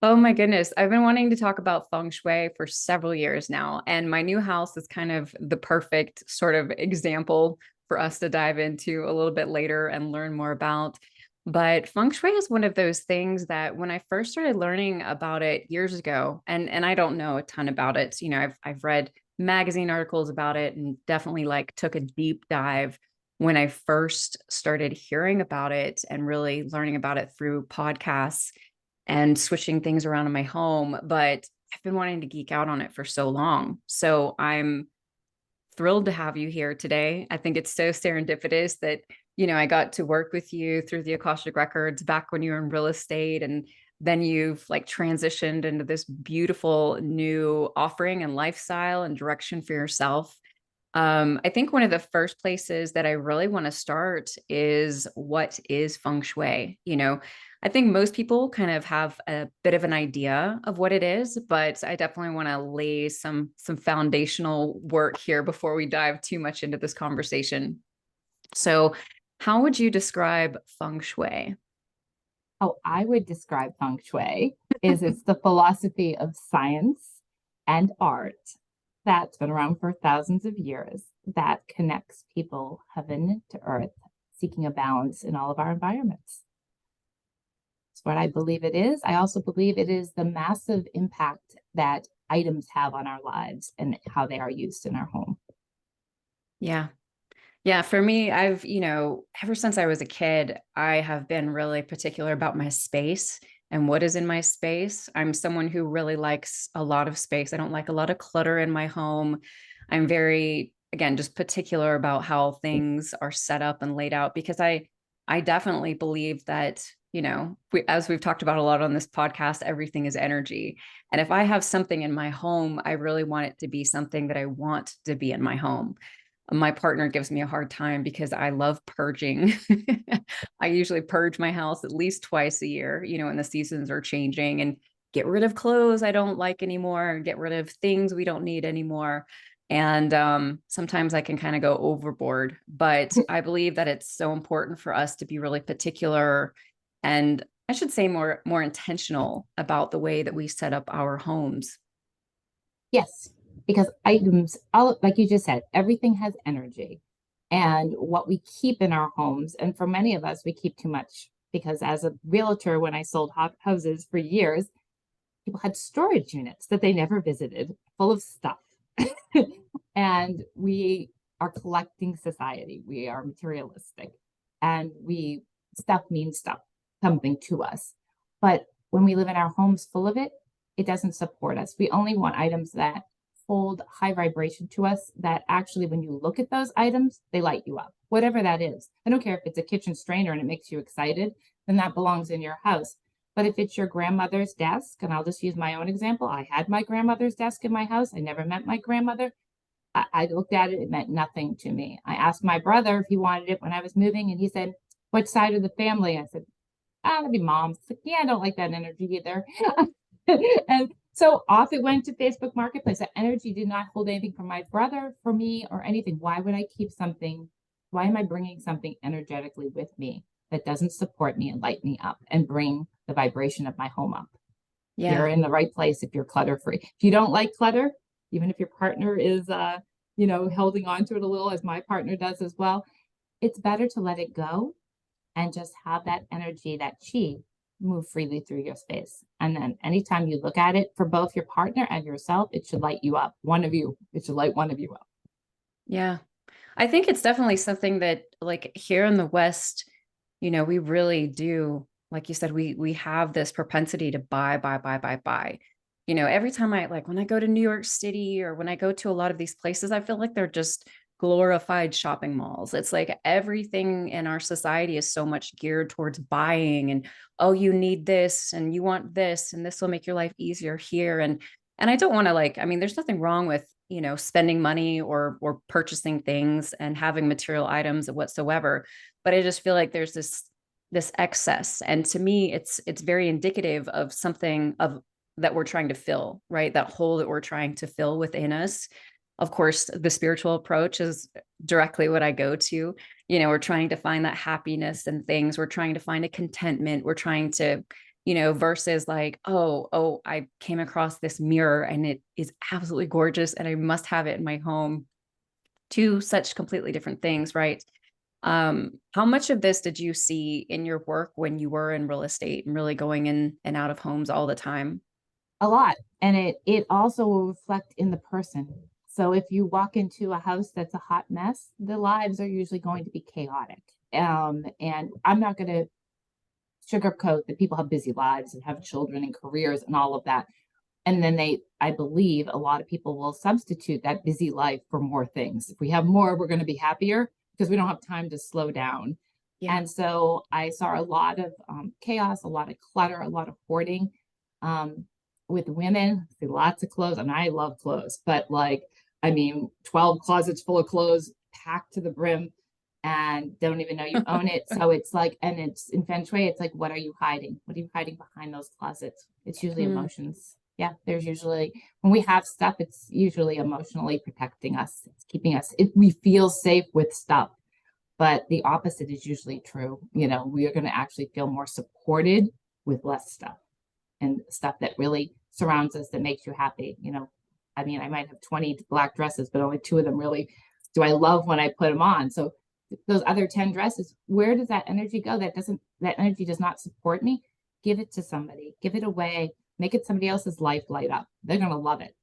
Oh my goodness. I've been wanting to talk about Feng Shui for several years now, and my new house is kind of the perfect sort of example for us to dive into a little bit later and learn more about. But Feng Shui is one of those things that when I first started learning about it years ago, and I don't know a ton about it, I've read magazine articles about it and definitely like took a deep dive when I first started hearing about it and really learning about it through podcasts and switching things around in my home. But I've been wanting to geek out on it for so long. So I'm thrilled to have you here today. I think it's so serendipitous that, I got to work with you through the Akashic Records back when you were in real estate. And then you've like transitioned into this beautiful new offering and lifestyle and direction for yourself. I think one of the first places that I really want to start is what is feng shui? I think most people kind of have a bit of an idea of what it is, but I definitely want to lay some foundational work here before we dive too much into this conversation. So, how would you describe feng shui? How I would describe feng shui is it's the philosophy of science and art that's been around for thousands of years that connects people heaven to earth, seeking a balance in all of our environments. It's what I believe it is. I also believe it is the massive impact that items have on our lives and how they are used in our home. Yeah. Yeah, for me, ever since I was a kid, I have been really particular about my space and what is in my space. I'm someone who really likes a lot of space. I don't like a lot of clutter in my home. I'm very, again, just particular about how things are set up and laid out because I definitely believe that, as we've talked about a lot on this podcast, everything is energy. And if I have something in my home, I really want it to be something that I want to be in my home. My partner gives me a hard time because I love purging. I usually purge my house at least twice a year, when the seasons are changing and get rid of clothes I don't like anymore, get rid of things we don't need anymore. And sometimes I can kind of go overboard, but I believe that it's so important for us to be really particular and I should say more intentional about the way that we set up our homes. Yes, because items, all like you just said, everything has energy. And what we keep in our homes, and for many of us, we keep too much because as a realtor, when I sold houses for years, people had storage units that they never visited, full of stuff. And we are collecting society. We are materialistic and we stuff means stuff, something to us. But when we live in our homes full of it, it doesn't support us. We only want items that hold high vibration to us, that actually, when you look at those items, they light you up, whatever that is. I don't care if it's a kitchen strainer and it makes you excited, then that belongs in your house. But if it's your grandmother's desk, and I'll just use my own example, I had my grandmother's desk in my house. I never met my grandmother. I looked at it, it meant nothing to me. I asked my brother if he wanted it when I was moving, and he said, "What side of the family?" I said, that'd be mom's. Like, yeah, I don't like that energy either. And so off it went to Facebook Marketplace. That energy did not hold anything for my brother, for me, or anything. Why would I keep something? Why am I bringing something energetically with me that doesn't support me and light me up and bring the vibration of my home up? You're Yeah. in the right place if you're clutter free. If you don't like clutter, even if your partner is, holding on to it a little, as my partner does as well, it's better to let it go and just have that energy, that chi, move freely through your space. And then anytime you look at it for both your partner and yourself, it should light you up. One of you, it should light one of you up. Yeah. I think it's definitely something that like here in the West, we really do, like you said, we have this propensity to buy, buy, buy, buy, buy. Every time I like when I go to New York City or when I go to a lot of these places, I feel like they're just glorified shopping malls. It's like everything in our society is so much geared towards buying and oh, you need this and you want this and this will make your life easier here. And I don't want to like, I mean, there's nothing wrong with, spending money or purchasing things and having material items whatsoever. But I just feel like there's this excess. And to me, it's very indicative of something of that we're trying to fill, right? That hole that we're trying to fill within us. Of course, the spiritual approach is directly what I go to. We're trying to find that happiness and things. We're trying to find a contentment. We're trying to, versus like, oh, I came across this mirror and it is absolutely gorgeous and I must have it in my home. Two such completely different things, right? How much of this did you see in your work when you were in real estate and really going in and out of homes all the time? A lot. And it also will reflect in the person. So if you walk into a house that's a hot mess, the lives are usually going to be chaotic. And I'm not going to sugarcoat that people have busy lives and have children and careers and all of that. And then I believe a lot of people will substitute that busy life for more things. If we have more, we're going to be happier because we don't have time to slow down. Yeah. And so I saw a lot of chaos, a lot of clutter, a lot of hoarding. With women, see lots of clothes. I mean, I love clothes, but like, I mean, 12 closets full of clothes packed to the brim and don't even know you own it. So it's like, and it's in Feng Shui, it's like, what are you hiding? What are you hiding behind those closets? It's usually Mm. emotions. Yeah, there's usually, when we have stuff, it's usually emotionally protecting us. It's keeping us, we feel safe with stuff. But the opposite is usually true. We are going to actually feel more supported with less stuff and stuff that really surrounds us that makes you happy. I mean, I might have 20 black dresses, but only two of them really do I love when I put them on. So those other 10 dresses, where does that energy go? That energy does not support me. Give it to somebody, give it away, make it somebody else's life light up. They're going to love it.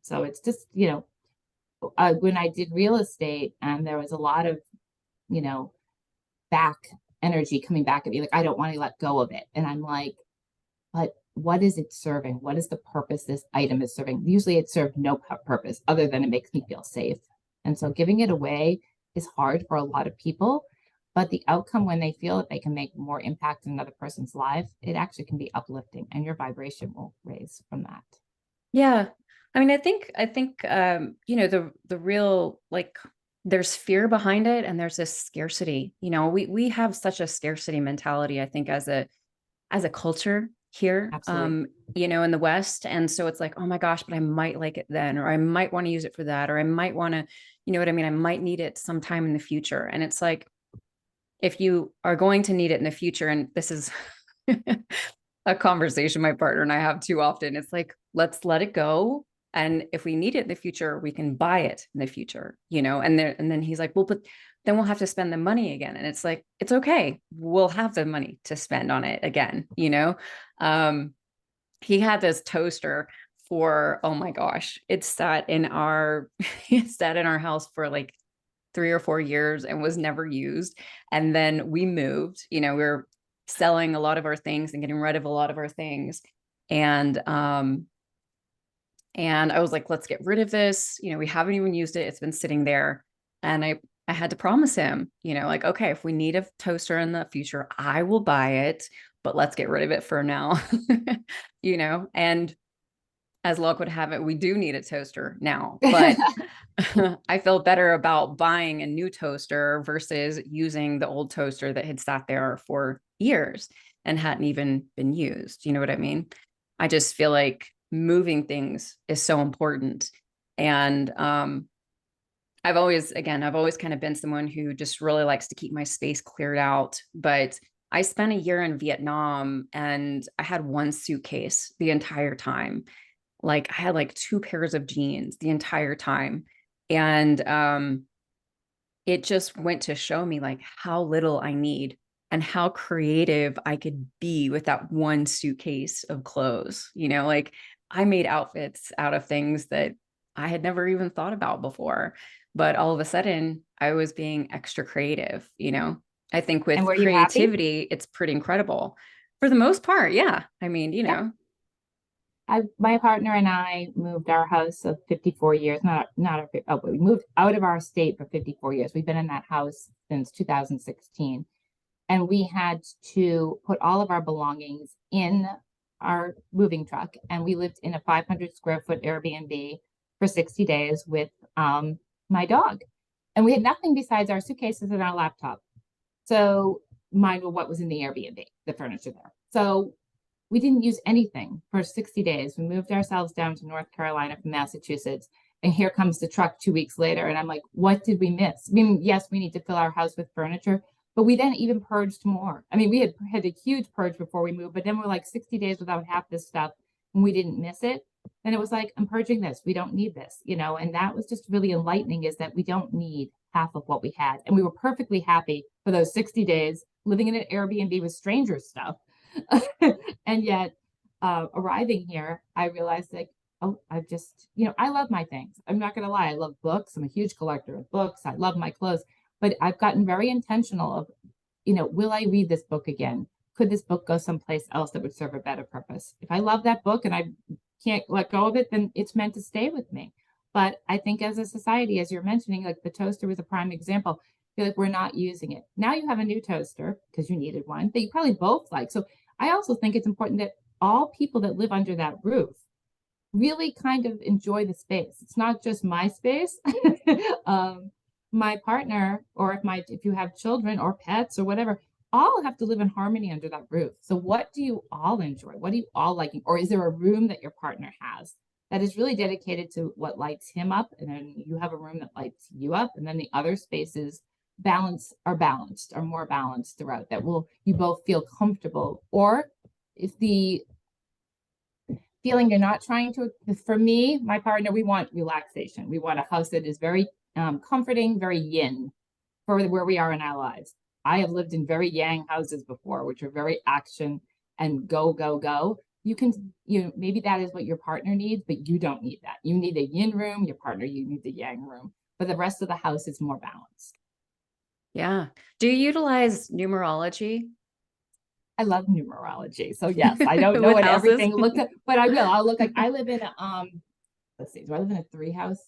So it's just, when I did real estate and there was a lot of, you know, back energy coming back at me, like, I don't want to let go of it. And I'm like, but what is it serving? What is the purpose this item is serving? Usually it served no purpose other than it makes me feel safe. And so giving it away is hard for a lot of people, but the outcome when they feel that they can make more impact in another person's life, it actually can be uplifting and your vibration will raise from that. Yeah. I mean, I think the real, like, there's fear behind it and there's this scarcity. We have such a scarcity mentality, I think, as a culture here, Absolutely. in the West. And so it's like, oh my gosh, but I might like it then, or I might want to use it for that, or I might want to, you know what I mean? I might need it sometime in the future. And it's like, if you are going to need it in the future, and this is a conversation my partner and I have too often, it's like, let's let it go. And if we need it in the future, we can buy it in the future, and then he's like, well, but then we'll have to spend the money again. And it's like, it's okay. We'll have the money to spend on it again. Um, he had this toaster for, oh my gosh, it sat in our, it sat in our house for like 3 or 4 years and was never used. And then we moved, we were selling a lot of our things and getting rid of a lot of our things. And I was like, let's get rid of this. We haven't even used it. It's been sitting there. And I had to promise him, like, okay, if we need a toaster in the future, I will buy it, but let's get rid of it for now. And as luck would have it, we do need a toaster now, but I felt better about buying a new toaster versus using the old toaster that had sat there for years and hadn't even been used. You know what I mean? I just feel like moving things is so important. And I've always kind of been someone who just really likes to keep my space cleared out. But I spent a year in Vietnam and I had one suitcase the entire time. Like, I had like two pairs of jeans the entire time. And it just went to show me like how little I need and how creative I could be with that one suitcase of clothes. Like, I made outfits out of things that I had never even thought about before. But all of a sudden, I was being extra creative. I think And with were you happy? creativity, it's pretty incredible for the most part. Yeah. I mean. Yeah. My partner and I moved our house of 54 years, we moved out of our state for 54 years. We've been in that house since 2016. And we had to put all of our belongings in our moving truck. And we lived in a 500 square foot Airbnb for 60 days with my dog. And we had nothing besides our suitcases and our laptop. So mind what was in the Airbnb, the furniture there. So we didn't use anything for 60 days. We moved ourselves down to North Carolina from Massachusetts. And here comes the truck 2 weeks later. And I'm like, what did we miss? I mean, yes, we need to fill our house with furniture, But we then even purged more. I mean, we had a huge purge before we moved, but then we're like 60 days without half this stuff and we didn't miss it. Then it was like, I'm purging this. We don't need this, you know, and that was just really enlightening, is that we don't need half of what we had. And we were perfectly happy for those 60 days living in an Airbnb with stranger stuff. And yet, arriving here, I realized, like, oh, I've just, you know, I love my things. I'm not going to lie. I love books. I'm a huge collector of books. I love my clothes, but I've gotten very intentional of, you know, will I read this book again? Could this book go someplace else that would serve a better purpose? If I love that book and I can't let go of it, then it's meant to stay with me. But I think as a society, as you're mentioning, like the toaster was a prime example. I feel like we're not using it. Now you have a new toaster because you needed one that you probably both like. So I also think it's important that all people that live under that roof really kind of enjoy the space. It's not just my space. My partner, or if you have children or pets or whatever, all have to live in harmony under that roof. So what do you all enjoy? What do you all like? Or is there a room that your partner has that is really dedicated to what lights him up, and then you have a room that lights you up, and then the other spaces are more balanced throughout, that will you both feel comfortable? Or if the feeling you're not trying to, for me, my partner, we want relaxation. We want a house that is very comforting, very yin for where we are in our lives. I have lived in very yang houses before, which are very action and go, go, go. You can, you know, maybe that is what your partner needs, but you don't need that. You need a yin room, your partner, you need the yang room, but the rest of the house is more balanced. Yeah. Do you utilize numerology? I love numerology. So yes, I don't know With what houses? everything looks like, but I will. I'll look like, I live in a, let's see, do I live in a three house?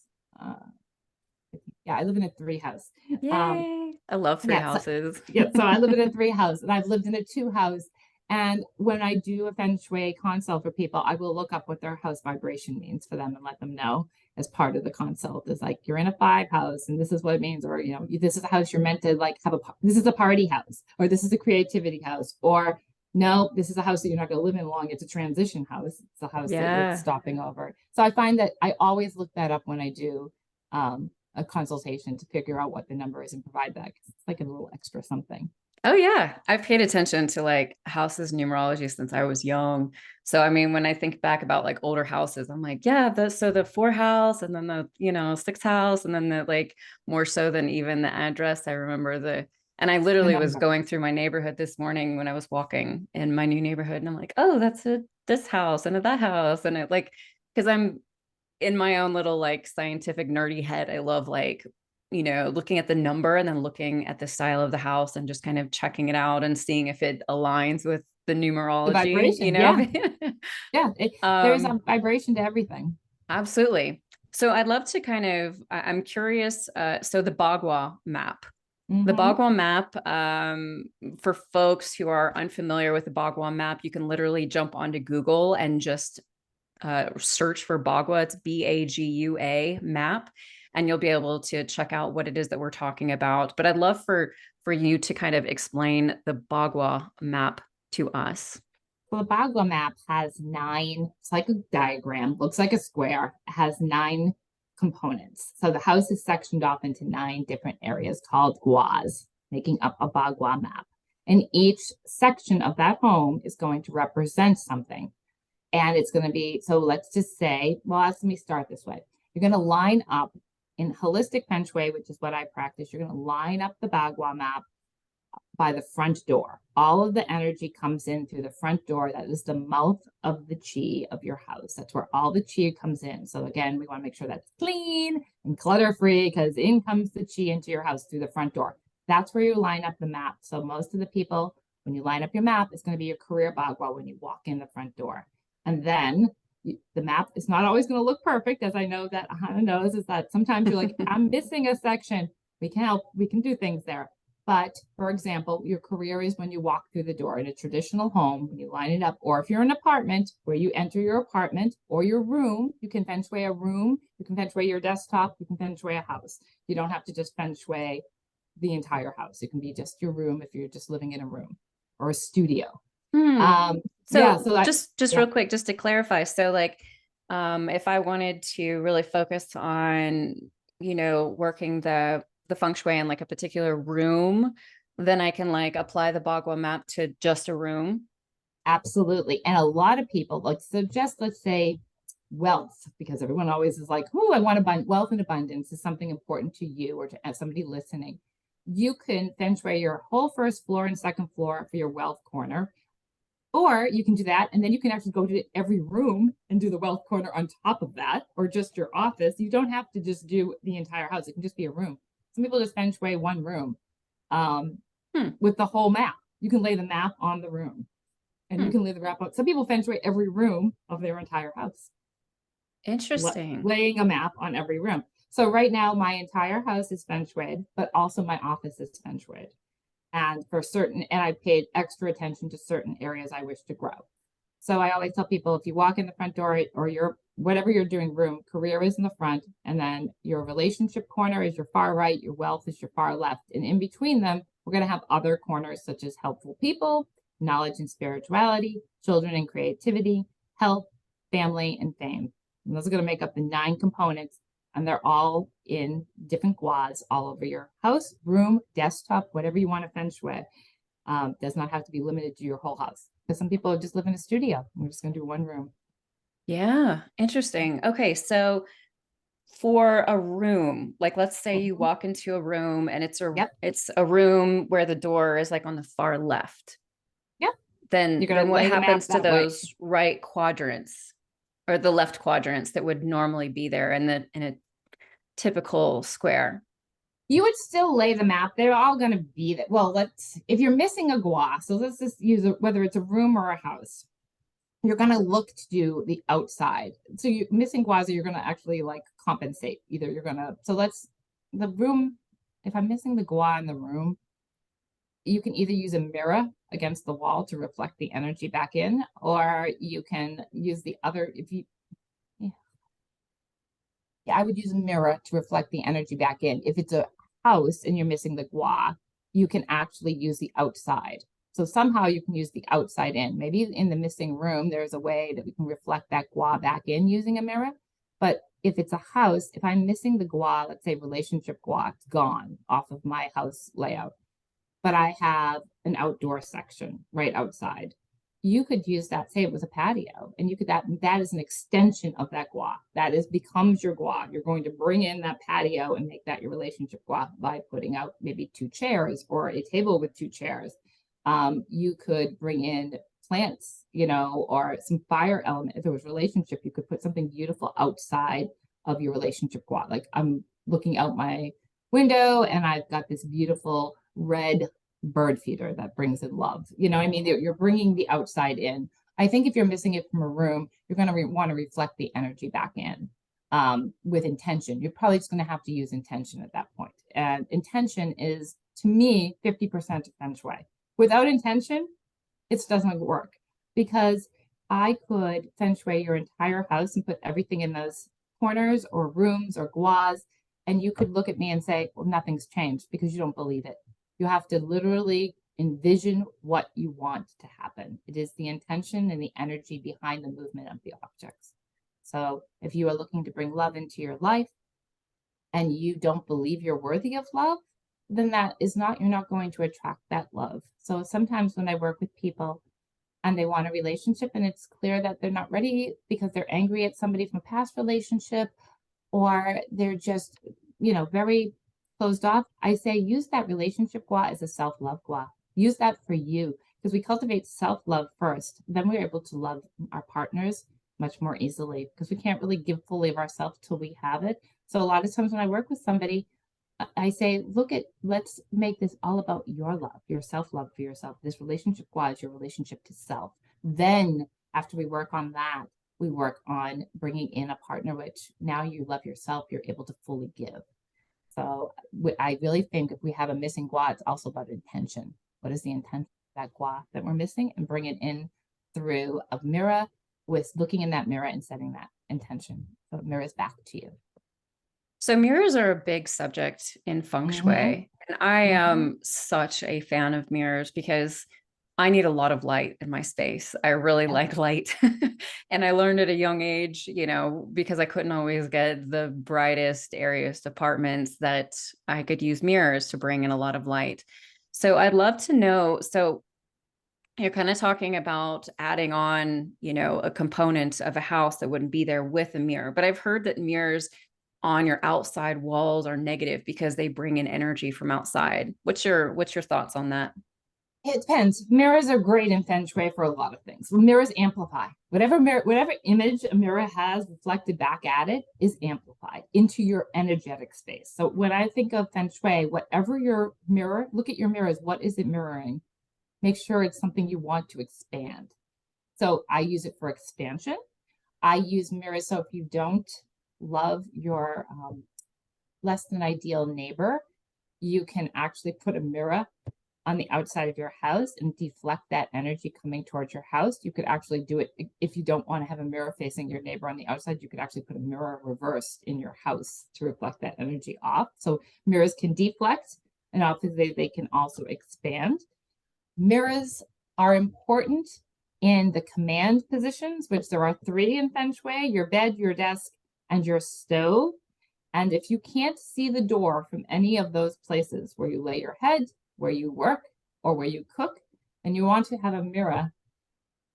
Yeah, I live in a three house. Yay. I love three Yeah, houses. yeah, so I live in a three house, and I've lived in a two house. And when I do a Feng Shui consult for people, I will look up what their house vibration means for them and let them know as part of the consult. Is like, you're in a five house, and this is what it means, or you know, this is a house you're meant to like have this is a party house, or this is a creativity house, or no, this is a house that you're not going to live in long. It's a transition house. It's a house that you're Yeah. stopping over. So I find that I always look that up when I do a consultation, to figure out what the number is and provide that, because it's like a little extra something. Oh yeah. I've paid attention to like houses numerology since I was young. So I mean, when I think back about like older houses, I'm like, yeah, the four house, and then the, you know, six house, and then the like, more so than even the address. I remember and I The literally was number. going through my neighborhood this morning when I was walking in my new neighborhood, and I'm like, oh, that's this house and that house. And it like, because I'm in my own little like scientific nerdy head, I love like, you know, looking at the number and then looking at the style of the house and just kind of checking it out and seeing if it aligns with the The numerology, you vibration. know. Yeah. Yeah. There's a um vibration to everything. Absolutely. So I'd love to kind of, I'm curious, so the Bagua map. The Mm-hmm. Bagua map, for folks who are unfamiliar with the Bagua map, you can literally jump onto Google and just search for Bagua. It's Bagua map, and you'll be able to check out what it is that we're talking about. But I'd love for you to kind of explain the Bagua map to us. So the Bagua map has nine, it's like a diagram, looks like a square, it has nine components. So the house is sectioned off into nine different areas called guas, making up a Bagua map. And each section of that home is going to represent something. And it's going to be, so let's just say, well, let me start this way. You're going to line up in holistic Feng Shui, which is what I practice. You're going to line up the Bagua map by the front door. All of the energy comes in through the front door. That is the mouth of the chi of your house. That's where all the chi comes in. So again, we want to make sure that's clean and clutter free, because in comes the chi into your house through the front door. That's where you line up the map. So most of the people, when you line up your map, it's going to be your career Bagua when you walk in the front door. And then the map is not always going to look perfect, as I know that Hannah knows, is that sometimes you're like, I'm missing a section. We can help, we can do things there. But for example, your career is when you walk through the door in a traditional home, when you line it up, or if you're in an apartment, where you enter your apartment or your room, you can Feng Shui a room, you can Feng Shui your desktop, you can Feng Shui a house. You don't have to just Feng Shui the entire house. It can be just your room if you're just living in a room or a studio. So Yeah, so that, just yeah. real quick, just to clarify. So like, if I wanted to really focus on, you know, working the feng shui in like a particular room, then I can like apply the Bagua map to just a room. Absolutely. And a lot of people, like, so just let's say wealth, because everyone always is like, oh, I want wealth and abundance is something important to you or to somebody listening. You can feng shui your whole first floor and second floor for your wealth corner. Or you can do that, and then you can actually go to every room and do the wealth corner on top of that, or just your office. You don't have to just do the entire house. It can just be a room. Some people just feng shui one room um, Hmm. with the whole map. You can lay the map on the room, and you Hmm. can lay the map on. Some people feng shui every room of their entire house, Interesting. laying a map on every room. So right now, my entire house is feng shuied, but also my office is feng shuied. And for certain, and I paid extra attention to certain areas I wish to grow. So I always tell people if you walk in the front door or your whatever you're doing room, career is in the front, and then your relationship corner is your far right, your wealth is your far left. And in between them, we're going to have other corners such as helpful people, knowledge and spirituality, children and creativity, health, family, and fame. And those are going to make up the 9 components, and they're all in different guas all over your house, room, desktop, whatever you want to feng shui. Does not have to be limited to your whole house because some people just live in a studio. We're just going to do one room. Yeah, interesting. Okay, so for a room, like let's say you Mhm. walk into a room and Yep. it's a room where the door is like on the far left. Yep. Then You're going to what lay the map happens to that way. those right quadrants or the left quadrants that would normally be there in a typical square? You would still lay the map. They're all going to be that. Well, if you're missing a gua, so let's just use it, whether it's a room or a house, you're going to look to do the outside. So you missing guas, you're going to actually like compensate. Either you're going to, so let's, the room, if I'm missing the gua in the room, you can either use a mirror against the wall to reflect the energy back in, or you can use the other, if you, yeah, I would use a mirror to reflect the energy back in. If it's a house and you're missing the gua, you can actually use the outside. So somehow you can use the outside in. Maybe in the missing room, there's a way that we can reflect that gua back in using a mirror. But if it's a house, if I'm missing the gua, let's say relationship gua, it's gone off of my house layout, but I have an outdoor section right outside. You could use that, say it was a patio, and you could that is an extension of that gua. That is becomes your gua. You're going to bring in that patio and make that your relationship gua by putting out maybe 2 chairs or a table with 2 chairs. You could bring in plants, or some fire element. If it was relationship, you could put something beautiful outside of your relationship gua. Like I'm looking out my window and I've got this beautiful red bird feeder that brings in love. You know what I mean? You're bringing the outside in. I think if you're missing it from a room, you're going to want to reflect the energy back in with intention. You're probably just going to have to use intention at that point. And intention is, to me, 50% of feng shui. Without intention, it doesn't work because I could feng shui your entire house and put everything in those corners or rooms or guas, and you could look at me and say, well, nothing's changed because you don't believe it. You have to literally envision what you want to happen. It is the intention and the energy behind the movement of the objects. So if you are looking to bring love into your life and you don't believe you're worthy of love, then you're not going to attract that love. So sometimes when I work with people and they want a relationship and it's clear that they're not ready because they're angry at somebody from a past relationship, or they're just, very closed off, I say use that relationship gua as a self-love gua. Use that for you because we cultivate self-love first. Then we're able to love our partners much more easily because we can't really give fully of ourselves till we have it. So a lot of times when I work with somebody, I say, let's make this all about your love, your self-love for yourself. This relationship gua is your relationship to self. Then after we work on that, we work on bringing in a partner, which now you love yourself, you're able to fully give. So I really think if we have a missing gua, it's also about intention. What is the intention of that gua that we're missing, and bring it in through a mirror with looking in that mirror and setting that intention. So it mirrors back to you. So mirrors are a big subject in feng Mm-hmm. shui. And I Mm-hmm. am such a fan of mirrors because I need a lot of light in my space. I really Yep. like light. And I learned at a young age, because I couldn't always get the brightest, airiest apartments, that I could use mirrors to bring in a lot of light. So I'd love to know. So you're kind of talking about adding on, a component of a house that wouldn't be there with a mirror. But I've heard that mirrors on your outside walls are negative because they bring in energy from outside. What's your thoughts on that? It depends. Mirrors are great in Feng Shui for a lot of things. Mirrors amplify. Whatever image a mirror has reflected back at it is amplified into your energetic space. So when I think of Feng Shui, whatever your mirror, look at your mirrors. What is it mirroring? Make sure it's something you want to expand. So I use it for expansion. I use mirrors. So if you don't love your less than ideal neighbor, you can actually put a mirror on the outside of your house and deflect that energy coming towards your house. You could actually do it if you don't want to have a mirror facing your neighbor on the outside. You could actually put a mirror reversed in your house to reflect that energy off. So mirrors can deflect, and obviously they can also expand. Mirrors are important in the command positions, which there are 3 in Feng Shui: your bed, your desk, and your stove. And if you can't see the door from any of those places where you lay your head, where you work, or where you cook, and you want to have a mirror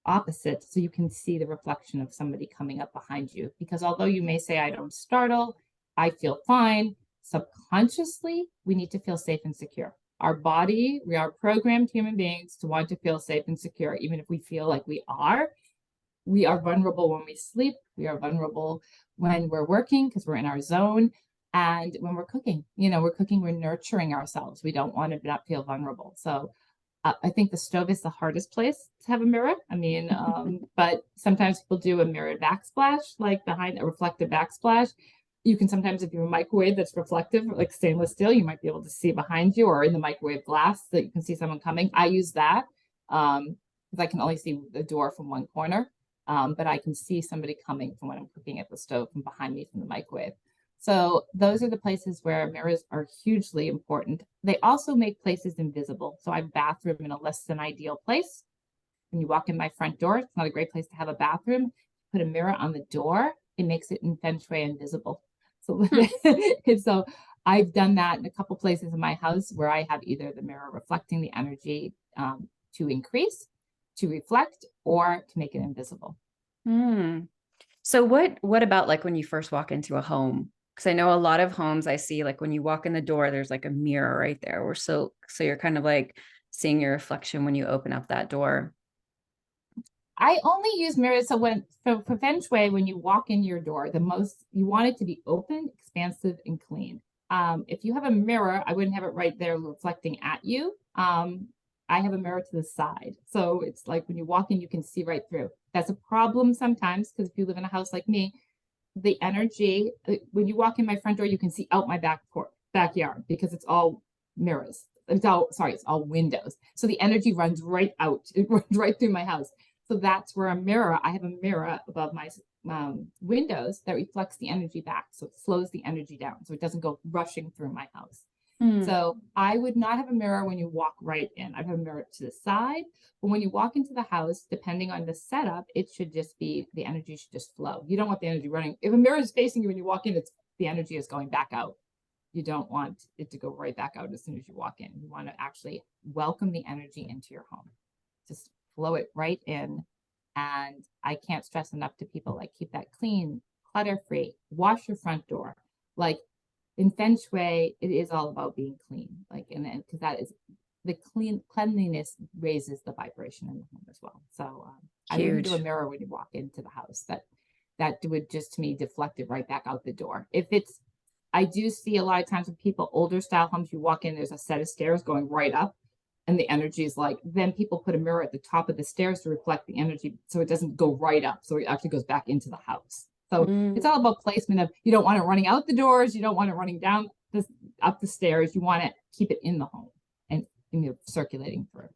opposite so you can see the reflection of somebody coming up behind you. Because although you may say, I don't startle, I feel fine, subconsciously, we need to feel safe and secure. Our body, we are programmed human beings to want to feel safe and secure, even if we feel like we are. We are vulnerable when we sleep. We are vulnerable when we're working because we're in our zone. And when we're cooking, we're nurturing ourselves. We don't want to not feel vulnerable. So I think the stove is the hardest place to have a mirror. I mean, but sometimes people do a mirrored backsplash, like behind a reflective backsplash. You can sometimes, if you have a microwave that's reflective, like stainless steel, you might be able to see behind you, or in the microwave glass that you can see someone coming. I use that because I can only see the door from one corner. But I can see somebody coming from when I'm cooking at the stove from behind me from the microwave. So those are the places where mirrors are hugely important. They also make places invisible. So I have a bathroom in a less than ideal place. When you walk in my front door, it's not a great place to have a bathroom. Put a mirror on the door, it makes it in Feng Shui invisible. So, so I've done that in a couple places in my house where I have either the mirror reflecting the energy to increase, to reflect, or to make it invisible. So what about like when you first walk into a home? Because I know a lot of homes I see, like when you walk in the door, there's like a mirror right there. Or so you're kind of like seeing your reflection when you open up that door. I only use mirrors. So for Feng Shui, when you walk in your door, you want it to be open, expansive, and clean. If you have a mirror, I wouldn't have it right there reflecting at you. I have a mirror to the side. So it's like when you walk in, you can see right through. That's a problem sometimes because if you live in a house like me, the energy, when you walk in my front door, you can see out my backyard because it's all mirrors. It's all windows. So the energy runs right out. It runs right through my house. So that's where I have a mirror above my windows that reflects the energy back. So it slows the energy down. So it doesn't go rushing through my house. So I would not have a mirror when you walk right in. I'd have a mirror to the side. But when you walk into the house, depending on the setup, it should just be, the energy should just flow. You don't want the energy running. If a mirror is facing you when you walk in, the energy is going back out. You don't want it to go right back out as soon as you walk in. You want to actually welcome the energy into your home. Just flow it right in. And I can't stress enough to people, like, keep that clean, clutter-free, wash your front door. Like, in Feng Shui, it is all about being clean, like, and because that is the cleanliness raises the vibration in the home as well. So I wouldn't do a mirror when you walk into the house. That would just, to me, deflect it right back out the door. I do see a lot of times with people, older style homes, you walk in, there's a set of stairs going right up, and the energy is like, then people put a mirror at the top of the stairs to reflect the energy so it doesn't go right up. So it actually goes back into the house. So it's all about placement of, you don't want it running out the doors. You don't want it running down up the stairs. You want to keep it in the home and circulating through.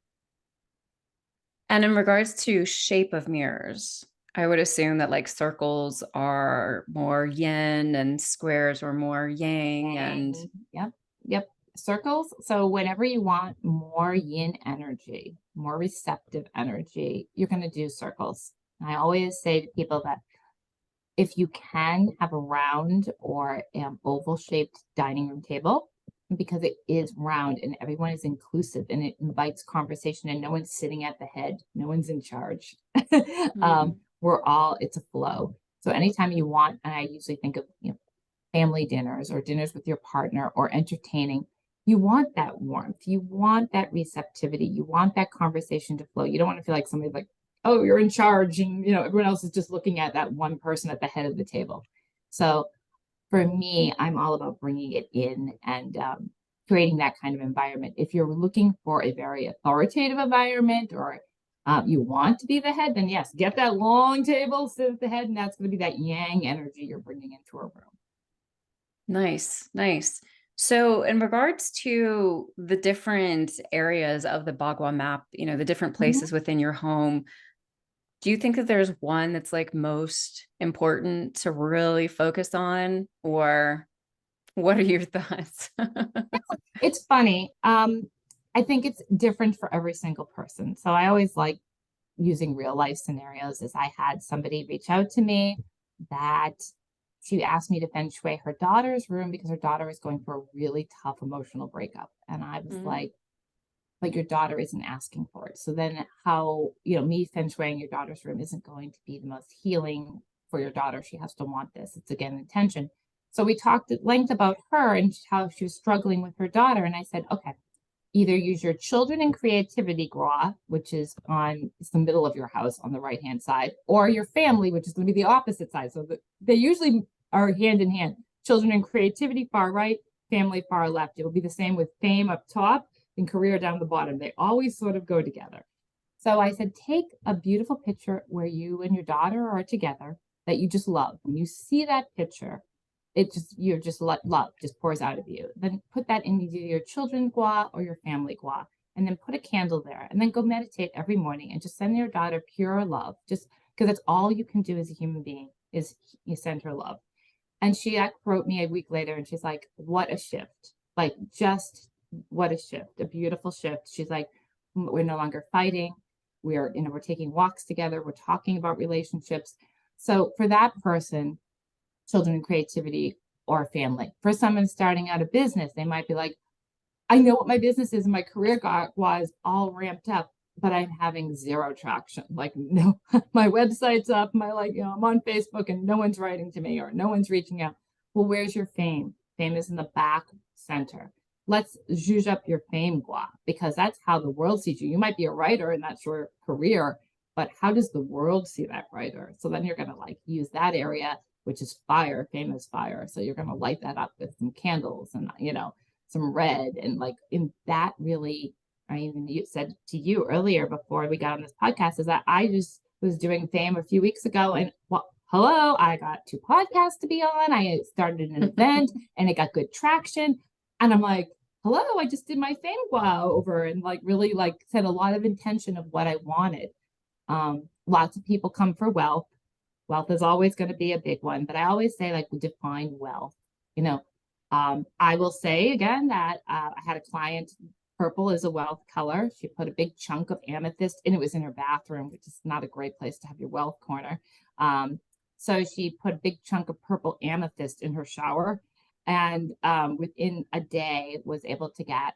And in regards to shape of mirrors, I would assume that like circles are more yin and squares are more yang. And yep. Circles. So whenever you want more yin energy, more receptive energy, you're going to do circles. And I always say to people that if you can have a round or oval shaped dining room table, because it is round and everyone is inclusive and it invites conversation and no one's sitting at the head, no one's in charge. Mm. We're all, it's a flow. So anytime you want, and I usually think of, family dinners or dinners with your partner or entertaining, you want that warmth, you want that receptivity, you want that conversation to flow. You don't want to feel like somebody like, oh, you're in charge, and everyone else is just looking at that one person at the head of the table. So for me, I'm all about bringing it in and creating that kind of environment. If you're looking for a very authoritative environment or you want to be the head, then yes, get that long table, sit at the head, and that's going to be that yang energy you're bringing into a room. Nice, nice. So in regards to the different areas of the Bagua map, the different Mhm. places within your home, do you think that there's one that's like most important to really focus on, or what are your thoughts? It's funny. I think it's different for every single person. So I always like using real life scenarios. As I had somebody reach out to me that she asked me to feng shui her daughter's room because her daughter is going for a really tough emotional breakup. And I was Mm, like, but your daughter isn't asking for it. So then how, me feng shuiing your daughter's room isn't going to be the most healing for your daughter. She has to want this. It's again intention. So we talked at length about her and how she was struggling with her daughter. And I said, okay, either use your children and creativity gua, which is on it's the middle of your house on the right hand side, or your family, which is going to be the opposite side. So they usually are hand in hand. Children and creativity far right, family far left. It will be the same with fame up top and career down the bottom. They always sort of go together. So I said, take a beautiful picture where you and your daughter are together that you just love. When you see that picture, you're just love just pours out of you. Then put that in either your children's gua or your family gua, and then put a candle there, and then go meditate every morning and just send your daughter pure love. Just because that's all you can do as a human being is you send her love. And she wrote me a week later, and she's like, "What a shift! Like just what a shift! A beautiful shift." She's like, "We're no longer fighting. We're taking walks together. We're talking about relationships." So for that person, children and creativity or family. For someone starting out a business, they might be like, I know what my business is and my career was all ramped up, but I'm having zero traction. Like, no, my website's up, I'm on Facebook and no one's writing to me or no one's reaching out. Well, where's your fame? Fame is in the back center. Let's zhuzh up your fame gua because that's how the world sees you. You might be a writer and that's your career, but how does the world see that writer? So then you're going to use that area, which is fire, fame is fire. So you're going to light that up with some candles and, some red and in that really I even said to you earlier before we got on this podcast is that I just was doing fame a few weeks ago and hello, I got 2 podcasts to be on. I started an event and it got good traction. And I'm like, hello, I just did my fame wow over and really set a lot of intention of what I wanted. Lots of people come for wealth. Wealth is always going to be a big one, but I always say define wealth. You know, I will say again that I had a client, purple is a wealth color. She put a big chunk of amethyst and it was in her bathroom, which is not a great place to have your wealth corner. So she put a big chunk of purple amethyst in her shower and within a day was able to get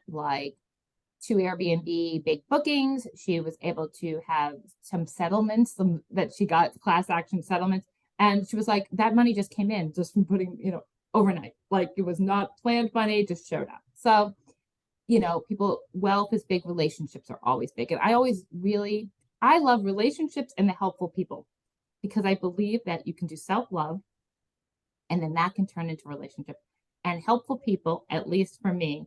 2 Airbnb big bookings. She was able to have some settlements that she got class action settlements. And she was like, that money just came in just from putting, overnight. It was not planned money, just showed up. So, wealth is big, relationships are always big. And I love relationships and the helpful people because I believe that you can do self-love and then that can turn into relationship. And helpful people, at least for me,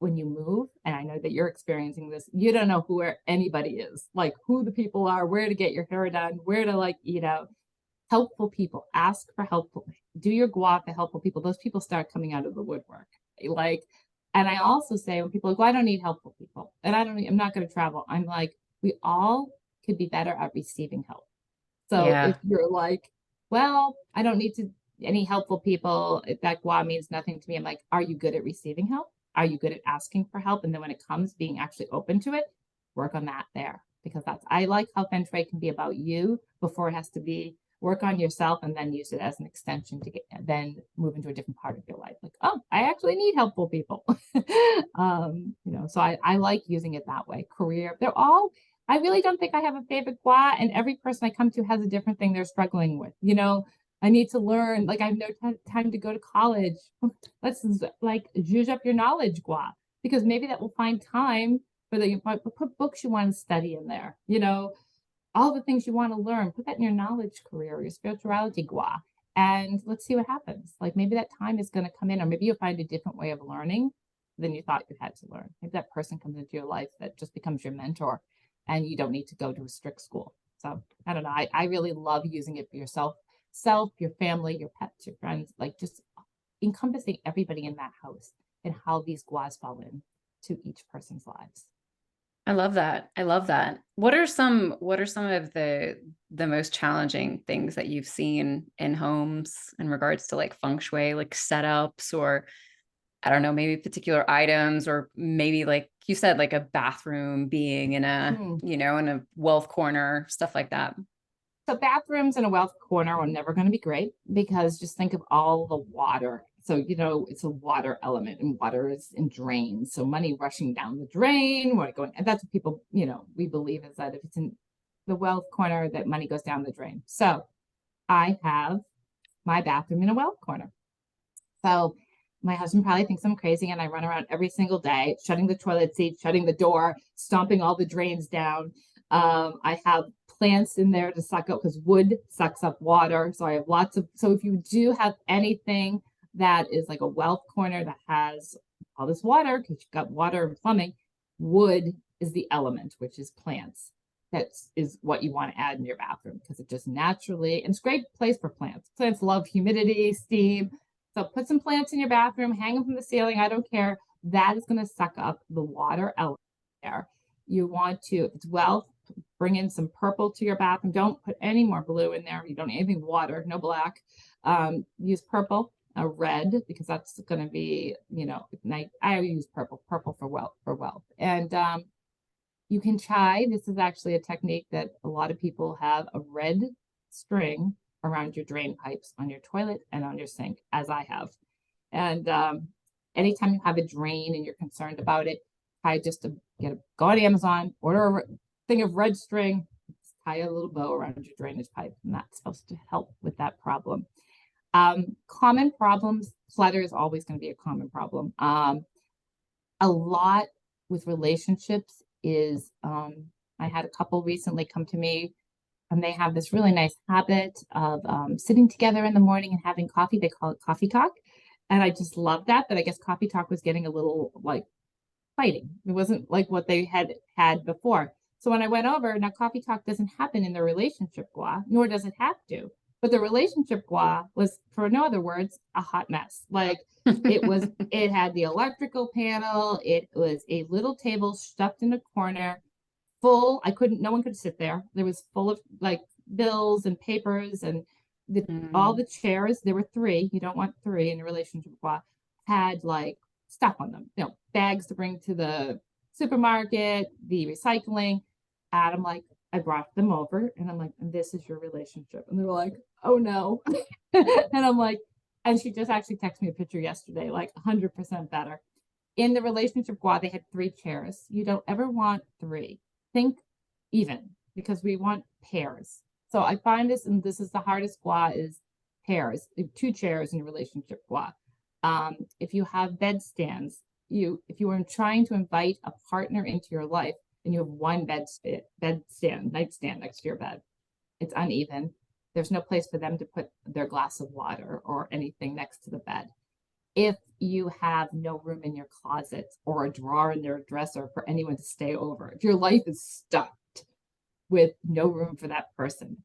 when you move, and I know that you're experiencing this, you don't know who anybody is, who the people are, where to get your hair done, where to eat out. Helpful people, ask for helpful, do your guap to helpful people. Those people start coming out of the woodwork. And I also say when people are well, I don't need helpful people, and I'm not going to travel. I'm like, we all could be better at receiving help. So if Yeah. you're well, I don't need any helpful people. If that gua means nothing to me, I'm like, are you good at receiving help? Are you good at asking for help? And then when it comes, being actually open to it, work on that there. Because I like how Feng Shui can be about you before it has to be work on yourself, and then use it as an extension to then move into a different part of your life. Like, oh, I actually need helpful people. So I like using it that way. Career, I really don't think I have a favorite gua, and every person I come to has a different thing they're struggling with. I need to learn, like I have no time to go to college. Let's like zhuzh up your knowledge gua, because maybe that will find time for you put books you want to study in there, all the things you want to learn, put that in your knowledge career, your spirituality gua, and let's see what happens. Like maybe that time is going to come in, or maybe you'll find a different way of learning than you thought you had to learn. Maybe that person comes into your life that just becomes your mentor and you don't need to go to a strict school. So I don't know. I really love using it for yourself, your family, your pets, your friends, like just encompassing everybody in that house and how these guas fall in to each person's lives. I love that. I love that. What are some of the most challenging things that you've seen in homes in regards to like feng shui, like setups, or I don't know, maybe particular items, or maybe like you said, like a bathroom being in in a wealth corner, stuff like that. So bathrooms in a wealth corner are never going to be great, because just think of all the water. So, it's a water element, and water is in drains. So money rushing down the drain, and that's what people, we believe, is that if it's in the wealth corner, that money goes down the drain. So I have my bathroom in a wealth corner. So my husband probably thinks I'm crazy, and I run around every single day, shutting the toilet seat, shutting the door, stomping all the drains down. I have plants in there to suck up, because wood sucks up water. So I have so if you do have anything that is like a wealth corner that has all this water, because you've got water and plumbing, wood is the element, which is plants. That is what you want to add in your bathroom, because it just naturally, and it's a great place for plants. Plants love humidity, steam. So put some plants in your bathroom, hang them from the ceiling. I don't care. That is going to suck up the water element there. You want to, if it's wealth, bring in some purple to your bathroom. Don't put any more blue in there. You don't need anything water, no black. Use purple, red, because that's going to be, I use purple for wealth. And you can chai. This is actually a technique that a lot of people have, a red string around your drain pipes on your toilet and on your sink, as I have. And anytime you have a drain and you're concerned about it, try just to go on Amazon, order a thing of red string, tie a little bow around your drainage pipe, and that's supposed to help with that problem. Common problems, clutter is always going to be a common problem. A lot with relationships is, I had a couple recently come to me, and they have this really nice habit of sitting together in the morning and having coffee. They call it coffee talk. And I just love that. But I guess coffee talk was getting a little like fighting. It wasn't like what they had before. So when I went over, now coffee talk doesn't happen in the relationship gua, nor does it have to. But the relationship gua was, for no other words, a hot mess. Like it had the electrical panel. It was a little table stuffed in a corner, full. No one could sit there. There was full of like bills and papers, and all the chairs. There were three. You don't want three in a relationship gua. Had like stuff on them, bags to bring to the supermarket, the recycling. And I'm like, I brought them over, and I'm like, and this is your relationship. And they're like, oh no. And I'm like, and she just actually texted me a picture yesterday, like 100% better. In the relationship gua, they had three chairs. You don't ever want three. Think even, because we want pairs. So I find this, and this is the hardest gua, is pairs, two chairs in a relationship gua. If you have bed stands, if you are trying to invite a partner into your life and you have one nightstand next to your bed, it's uneven. There's no place for them to put their glass of water or anything next to the bed. If you have no room in your closet or a drawer in their dresser for anyone to stay over, if your life is stuffed with no room for that person,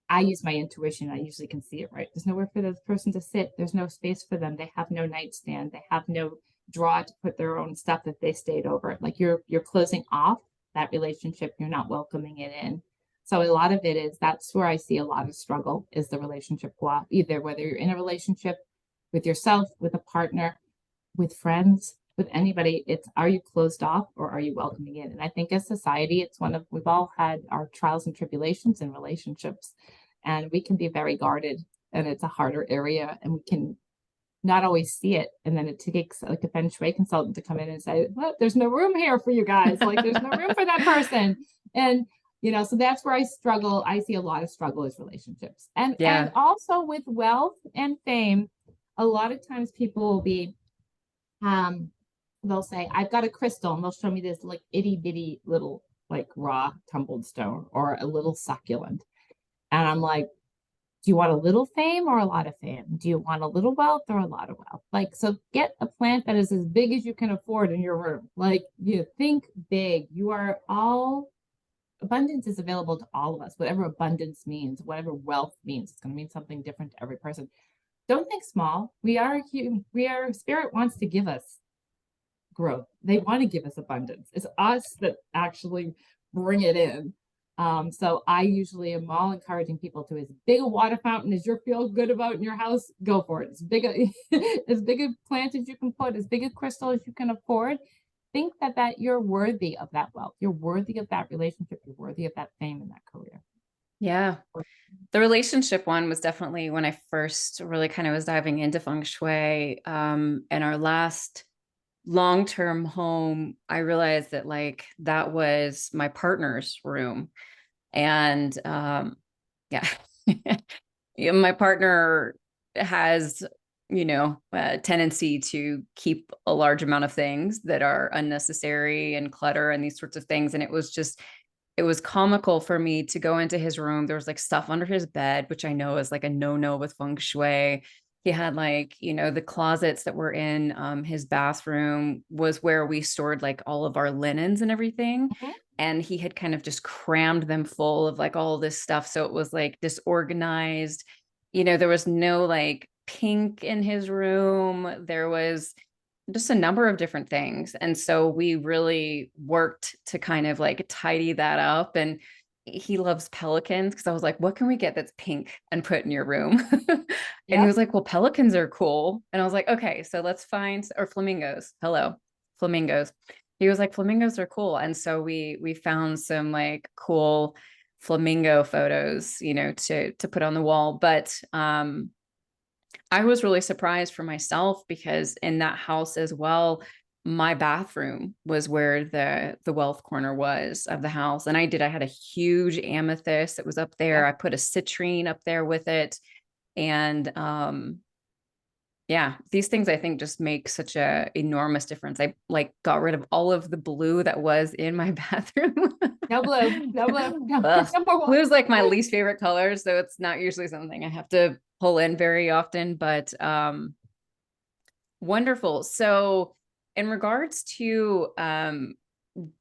I use my intuition. I usually can see it, right? There's nowhere for this person to sit. There's no space for them. They have no nightstand. They have no drawer to put their own stuff if they stayed over. Like you're closing off that relationship. You're not welcoming it in. So a lot of it is, that's where I see a lot of struggle, is the relationship gua. Either whether you're in a relationship with yourself, with a partner, with friends, with anybody, it's, are you closed off or are you welcoming in? And I think as society, it's we've all had our trials and tribulations in relationships. and we can be very guarded, and it's a harder area, and we can not always see it. And then it takes like a Feng Shui consultant to come in and say, well, there's no room here for you guys. Like there's no room for that person. And so that's where I struggle. I see a lot of struggle is relationships. And Yeah. also with wealth and fame, a lot of times people will be they'll say, I've got a crystal, and they'll show me this like itty bitty little like raw tumbled stone or a little succulent. And I'm like, do you want a little fame or a lot of fame? Do you want a little wealth or a lot of wealth? Like, so get a plant that is as big as you can afford in your room. Like, think big. You are all, abundance is available to all of us. Whatever abundance means, whatever wealth means, it's going to mean something different to every person. Don't think small. We are human. Spirit wants to give us growth. They want to give us abundance. It's us that actually bring it in. So I usually am all encouraging people to, as big a water fountain as you feel good about in your house, go for it. As big a plant as you can put, as big a crystal as you can afford. Think that you're worthy of that wealth. You're worthy of that relationship. You're worthy of that fame and that career. Yeah. The relationship one was definitely when I first really kind of was diving into Feng Shui. And our last long-term home, I realized that like that was my partner's room. And yeah. Yeah, my partner has, a tendency to keep a large amount of things that are unnecessary and clutter and these sorts of things. And it was comical for me to go into his room. There was like stuff under his bed, which I know is like a no-no with Feng Shui. He had like, the closets that were in his bathroom was where we stored like all of our linens and everything. Mhm. And he had kind of just crammed them full of like all this stuff. So it was like disorganized. There was no like pink in his room. There was just a number of different things. And so we really worked to kind of like tidy that up. And he loves pelicans because I was like, what can we get that's pink and put in your room? And he Yep. was like, well, pelicans are cool. And I was like, okay, so let's find, or flamingos. Hello, flamingos. He was like, flamingos are cool. And so we found some like cool flamingo photos, to put on the wall. But I was really surprised for myself because in that house as well, my bathroom was where the wealth corner was of the house. And I had a huge amethyst that was up there. Yep. I put a citrine up there with it. And yeah, these things I think just make such a enormous difference. I like got rid of all of the blue that was in my bathroom. No blue. No blue. No, Ugh. no more Blue is like my least favorite color, so it's not usually something I have to pull in very often, but wonderful. So in regards to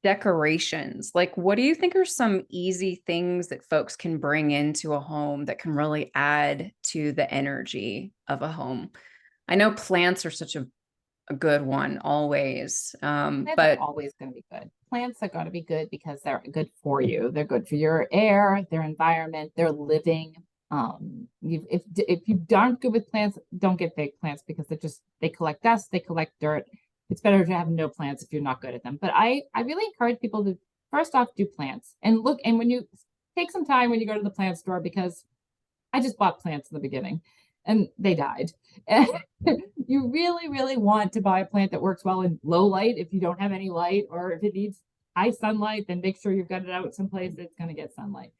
decorations, like what do you think are some easy things that folks can bring into a home that can really add to the energy of a home? I know plants are such a good one always. Plants are But always going to be good. Plants are going to be good because they're good for you. They're good for your air, their environment, they're living. If you aren't good with plants, don't get big plants because they collect dust, they collect dirt. It's better to have no plants if you're not good at them. But I really encourage people to first off do plants and look. And when you take some time when you go to the plant store, because I just bought plants in the beginning and they died. And you really, really want to buy a plant that works well in low light. If you don't have any light, or if it needs high sunlight, then make sure you've got it out someplace that's going to get sunlight.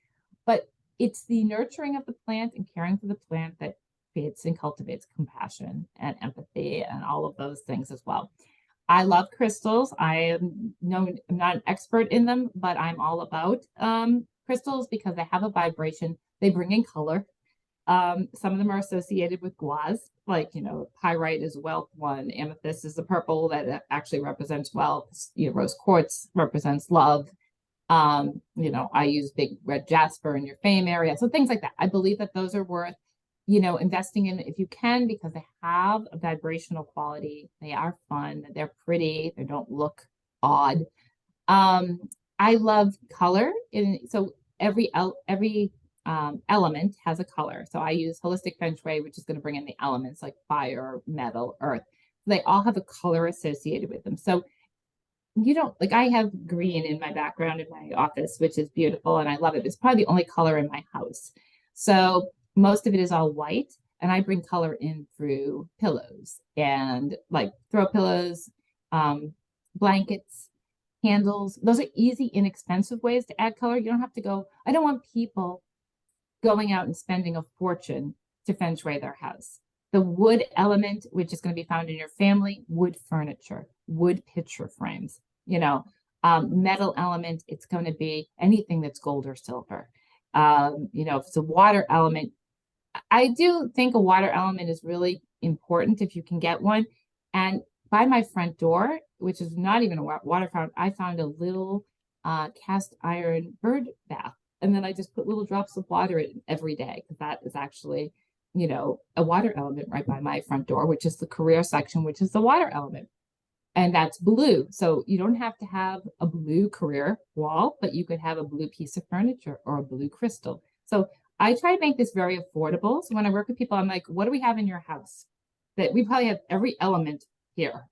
But it's the nurturing of the plant and caring for the plant that creates and cultivates compassion and empathy and all of those things as well. I love crystals. I'm not an expert in them, but I'm all about crystals because they have a vibration. They bring in color. Some of them are associated with guas, like, pyrite is wealth one, amethyst is the purple that actually represents wealth, rose quartz represents love. I use big red jasper in your fame area. So things like that. I believe that those are worth, investing in if you can, because they have a vibrational quality. They are fun. They're pretty. They don't look odd. I love color. So every element has a color. So I use holistic feng shui, which is going to bring in the elements like fire, metal, earth. They all have a color associated with them. So you don't like, I have green in my background in my office, which is beautiful and I love it. It's probably the only color in my house. So most of it is all white, and I bring color in through pillows and like throw pillows, um, blankets, candles. Those are easy, inexpensive ways to add color. You don't have to go. I don't want people going out and spending a fortune to feng shui their house. The wood element, which is going to be found in your family, wood furniture, wood picture frames, metal element, it's going to be anything that's gold or silver. If it's a water element, I do think a water element is really important if you can get one. And by my front door, which is not even a water fountain, I found a little cast iron bird bath. And then I just put little drops of water in every day because that is actually, a water element right by my front door, which is the career section, which is the water element. And that's blue. So you don't have to have a blue career wall, but you could have a blue piece of furniture or a blue crystal. So I try to make this very affordable. So when I work with people, I'm like, what do we have in your house? That we probably have every element here.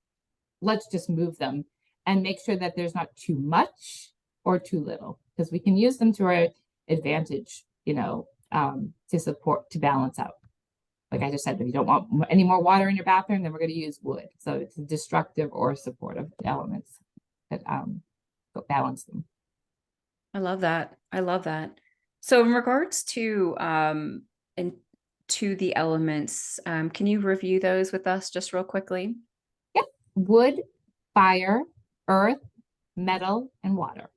Let's just move them and make sure that there's not too much or too little, because we can use them to our advantage, to balance out. Like I just said, if you don't want any more water in your bathroom, then we're going to use wood. So it's destructive or supportive elements that balance them. I love that. I love that. So in regards to and to the elements, can you review those with us just real quickly? Yep. Wood, fire, earth, metal, and water.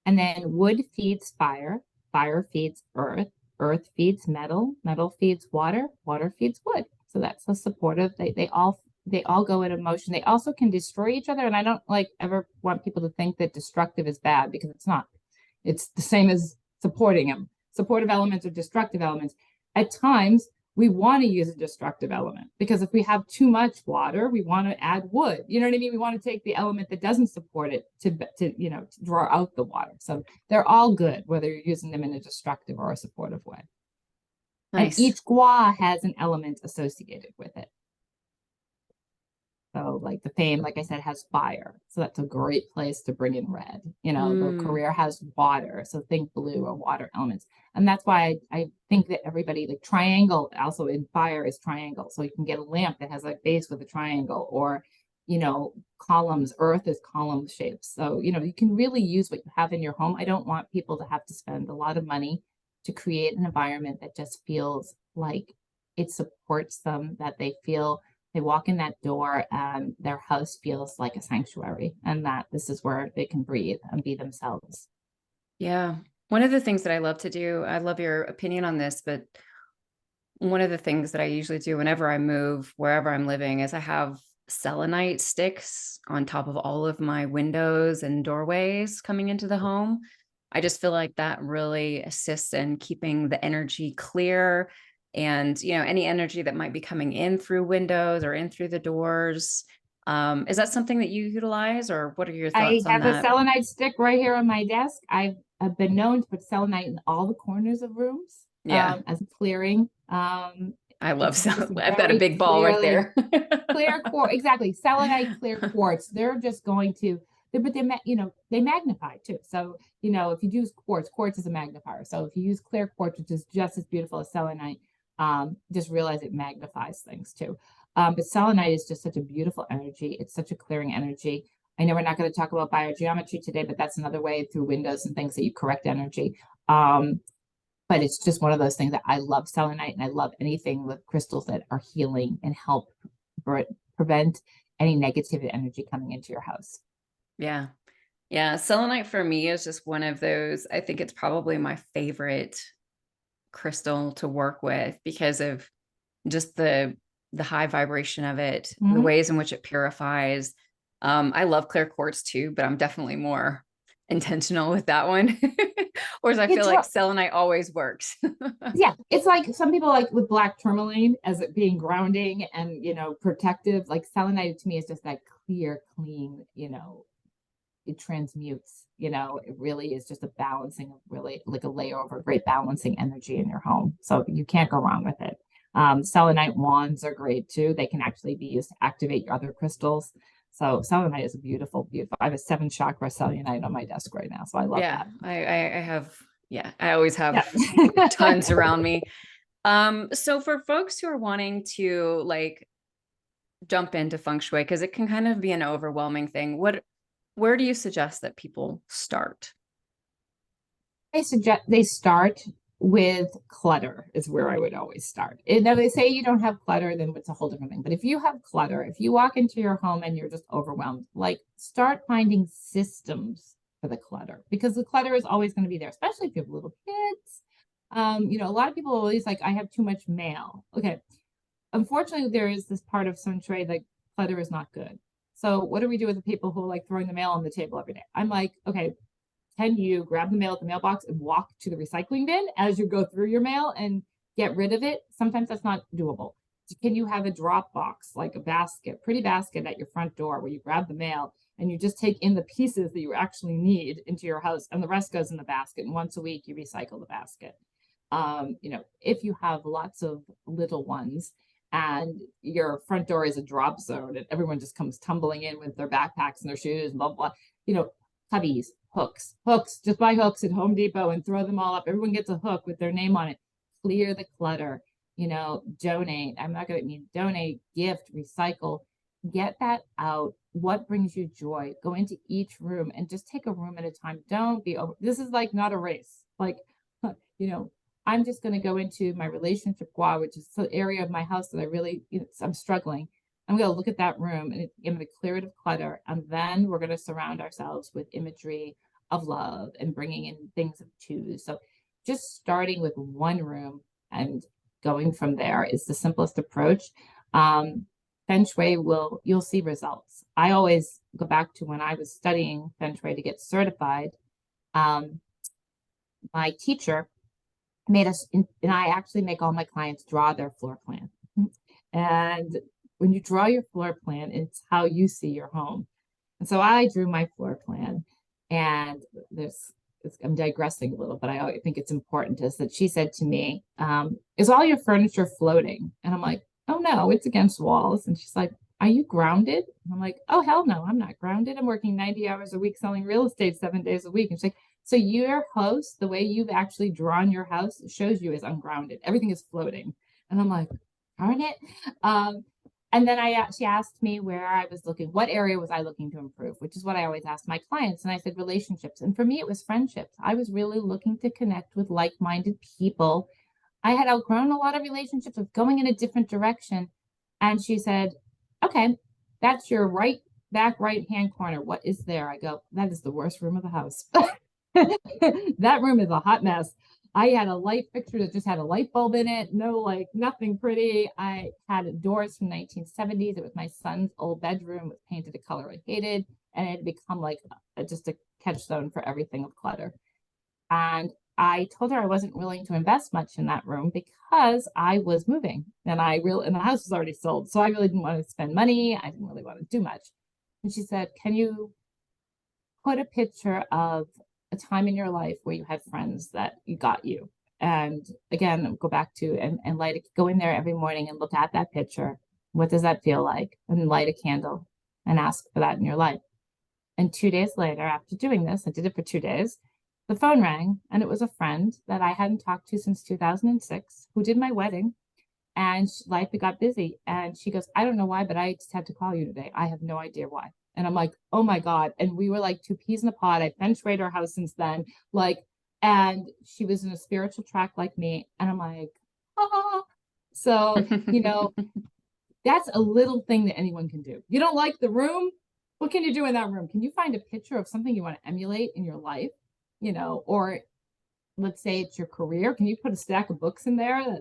And then wood feeds fire, fire feeds earth, earth feeds metal, metal feeds water, water feeds wood. So that's a supportive. They all go in motion. They also can destroy each other. And I don't ever want people to think that destructive is bad, because it's not. It's the same as supporting them. Supportive elements or destructive elements. At times, we want to use a destructive element, because if we have too much water, we want to add wood. You know what I mean? We want to take the element that doesn't support it to draw out the water. So they're all good, whether you're using them in a destructive or a supportive way. And Nice. each gua has an element associated with it. So like the fame, like I said, has fire. So that's a great place to bring in red. The career has water. So think blue or water elements. And that's why I think that everybody, like triangle, also in fire is triangle. So you can get a lamp that has a base with a triangle, or, columns. Earth is column shapes. So, you can really use what you have in your home. I don't want people to have to spend a lot of money to create an environment that just feels like it supports them, that they feel they walk in that door and their house feels like a sanctuary, and that this is where they can breathe and be themselves. Yeah. One of the things that I love to do, I love your opinion on this, but one of the things that I usually do whenever I move, wherever I'm living, is I have selenite sticks on top of all of my windows and doorways coming into the home. I just feel like that really assists in keeping the energy clear, and any energy that might be coming in through windows or in through the doors. Is that something that you utilize, or what are your I thoughts on have a that? selenite stick right here on my desk. I've been known to put selenite in all the corners of rooms, Yeah, as a clearing. I love It's so. just a I've got a very big ball right there. clear quartz. Exactly, selenite clear quartz. They're just going to, but they magnify too. So if you use quartz, quartz is a magnifier. So if you use clear quartz, which is just as beautiful as selenite, just realize it magnifies things too. But selenite is just such a beautiful energy. It's such a clearing energy. I know we're not going to talk about biogeometry today, but that's another way through windows and things that you correct energy. But it's just one of those things that I love selenite, and I love anything with crystals that are healing and help prevent any negative energy coming into your house. Yeah. Yeah. Selenite for me is just one of those. I think it's probably my favorite crystal to work with because of just the high vibration of it, the Mm-hmm. ways in which it purifies. I love clear quartz too, but I'm definitely more intentional with that one. Whereas I feel It's like selenite always works. Yeah, it's like some people like with black tourmaline as it being grounding and protective. Like selenite to me is just that clear, clean, it transmutes, it really is just a balancing of really like a layer over great balancing energy in your home. So you can't go wrong with it. Selenite wands are great too. They can actually be used to activate your other crystals. So selenite is a beautiful, beautiful. I have a 7 chakra selenite on my desk right now. So I love Yeah, that. I have Yeah, I always Yeah. have tons around me. So for folks who are wanting to like jump into feng shui, because it can kind of be an overwhelming thing, where do you suggest that people start? I suggest they start with clutter is where I would always start. And now they say you don't have clutter, then it's a whole different thing. But if you have clutter, if you walk into your home and you're just overwhelmed, like start finding systems for the clutter because the clutter is always going to be there, especially if you have little kids. A lot of people are always like, I have too much mail. Okay. Unfortunately, there is this part of feng shui like clutter is not good. So what do we do with the people who are like throwing the mail on the table every day? I'm like, okay, can you grab the mail at the mailbox and walk to the recycling bin as you go through your mail and get rid of it? Sometimes that's not doable. Can you have a drop box, like a basket, pretty basket at your front door where you grab the mail and you just take in the pieces that you actually need into your house and the rest goes in the basket. And once a week you recycle the basket. If you have lots of little ones and your front door is a drop zone and everyone just comes tumbling in with their backpacks and their shoes, blah, blah, cubbies, hooks, just buy hooks at Home Depot and throw them all up. Everyone gets a hook with their name on it. Clear the clutter, donate. I'm not going to mean donate, gift, recycle, get that out. What brings you joy? Go into each room and just take a room at a time. Don't be over. This is like not a race. Like, I'm just going to go into my relationship gua, which is the area of my house that I really, I'm struggling. I'm going to look at that room and I'm going to clear it of clutter. And then we're going to surround ourselves with imagery of love and bringing in things of choose. So just starting with one room and going from there is the simplest approach. Feng Shui you'll see results. I always go back to when I was studying Feng Shui to get certified. My teacher made us, and I actually make all my clients draw their floor plan. And when you draw your floor plan, it's how you see your home. And so I drew my floor plan, and I'm digressing a little, but I think it's important is that she said to me, is all your furniture floating? And I'm like, oh no, it's against walls. And she's like, are you grounded? And I'm like, oh hell no, I'm not grounded. I'm working 90 hours a week selling real estate 7 days a week. And she's like, so your house, the way you've actually drawn your house shows you is ungrounded. Everything is floating. And I'm like, darn it. And then she asked me where I was looking, what area was I looking to improve, which is what I always ask my clients. And I said relationships. And for me, it was friendships. I was really looking to connect with like-minded people. I had outgrown a lot of relationships of going in a different direction. And she said, okay, that's your right hand corner. What is there? I go, that is the worst room of the house. That room is a hot mess. I had a light fixture that just had a light bulb in it. No, like nothing pretty. I had doors from 1970s. It was my son's old bedroom. It was painted a color I hated. And it had become like just a catchstone for everything of clutter. And I told her I wasn't willing to invest much in that room because I was moving and the house was already sold. So I really didn't want to spend money. I didn't really want to do much. And she said, can you put a picture of a time in your life where you had friends that you got you? And again, go back to and go in there every morning and look at that picture. What does that feel like? And light a candle and ask for that in your life. And 2 days later, after doing this, I did it for 2 days, the phone rang and it was a friend that I hadn't talked to since 2006 who did my wedding. And life got busy. And she goes, I don't know why, but I just had to call you today. I have no idea why. And I'm like, oh my God. And we were like two peas in a pod. I feng shuied our house since then. And she was in a spiritual track like me. And I'm like, ah. So, that's a little thing that anyone can do. You don't like the room? What can you do in that room? Can you find a picture of something you want to emulate in your life? Or let's say it's your career. Can you put a stack of books in there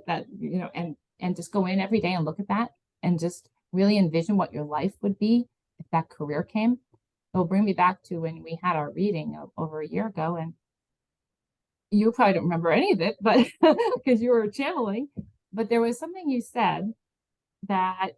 and just go in every day and look at that and just really envision what your life would be if that career came? It'll bring me back to when we had our reading over a year ago, and you probably don't remember any of it, but because you were channeling, but there was something you said that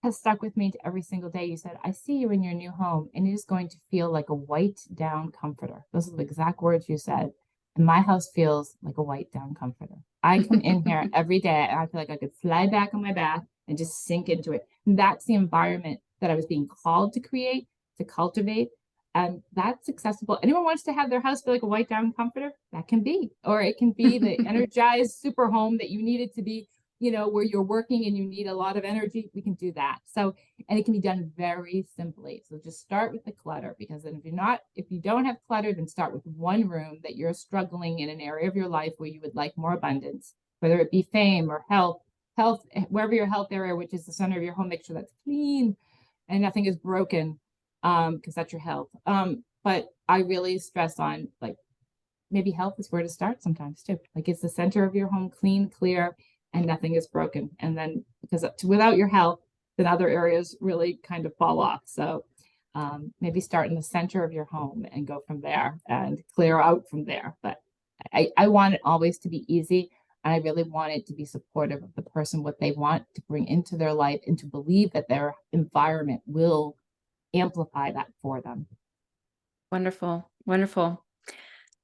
has stuck with me to every single day. You said, I see you in your new home and it is going to feel like a white down comforter. Those are the exact words you said. And my house feels like a white down comforter. I come in here every day and I feel like I could fly back on my back and just sink into it. And that's the environment that I was being called to create, to cultivate. And that's accessible. Anyone wants to have their house feel like a white down comforter, that can be, or it can be the energized super home that you need it to be, where you're working and you need a lot of energy. We can do that. So, and it can be done very simply. So just start with the clutter, because then if you don't have clutter, then start with one room that you're struggling in an area of your life where you would like more abundance, whether it be fame or health, wherever your health area, which is the center of your home, make sure that's clean and nothing is broken, because that's your health. But I really stress on, like, maybe health is where to start sometimes too. Like, it's the center of your home, clean, clear, and nothing is broken. And then, because without your health, then other areas really kind of fall off. So maybe start in the center of your home and go from there and clear out from there. But I want it always to be easy. And I really want it to be supportive of the person, what they want to bring into their life, and to believe that their environment will amplify that for them. Wonderful. Wonderful.